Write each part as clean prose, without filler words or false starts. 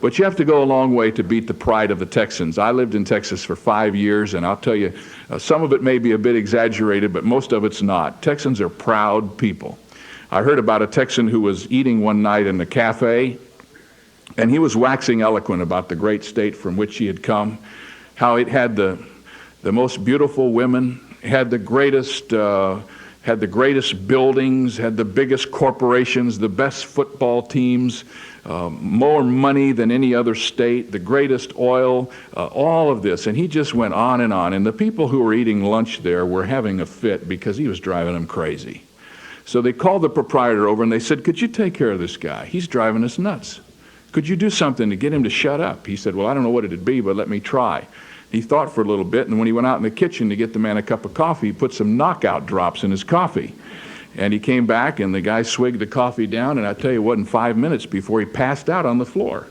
But you have to go a long way to beat the pride of the Texans. I lived in Texas for 5 years, and I'll tell you, some of it may be a bit exaggerated, but most of it's not. Texans are proud people. I heard about a Texan who was eating one night in the cafe, and he was waxing eloquent about the great state from which he had come, how it had the most beautiful women, had the greatest buildings, had the biggest corporations, the best football teams, more money than any other state, the greatest oil, all of this. And he just went on. And the people who were eating lunch there were having a fit because he was driving them crazy. So they called the proprietor over and they said, "Could you take care of this guy? He's driving us nuts. Could you do something to get him to shut up?" He said, "Well, I don't know what it'd be, but let me try." He thought for a little bit, and when he went out in the kitchen to get the man a cup of coffee, he put some knockout drops in his coffee. And he came back, and the guy swigged the coffee down, and I tell you, it wasn't 5 minutes before he passed out on the floor.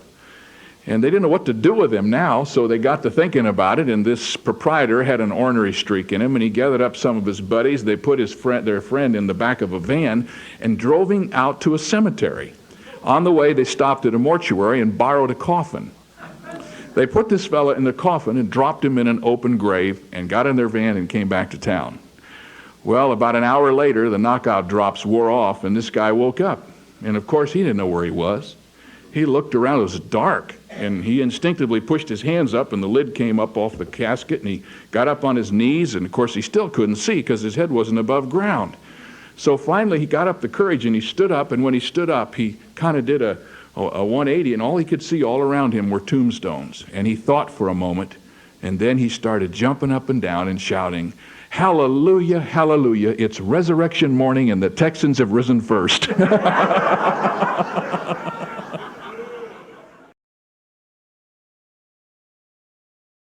And they didn't know what to do with him now, so they got to thinking about it, and this proprietor had an ornery streak in him, and he gathered up some of his buddies. They put their friend in the back of a van and drove him out to a cemetery. On the way, they stopped at a mortuary and borrowed a coffin. They put this fella in the coffin and dropped him in an open grave and got in their van and came back to town. Well, about an hour later, the knockout drops wore off, and this guy woke up. And of course, he didn't know where he was. He looked around, it was dark, and he instinctively pushed his hands up, and the lid came up off the casket, and he got up on his knees, and of course, he still couldn't see because his head wasn't above ground. So finally, he got up the courage, and he stood up, and when he stood up, he kind of did a 180, and all he could see all around him were tombstones. And he thought for a moment, and then he started jumping up and down and shouting, "Hallelujah, hallelujah, it's resurrection morning and the Texans have risen first."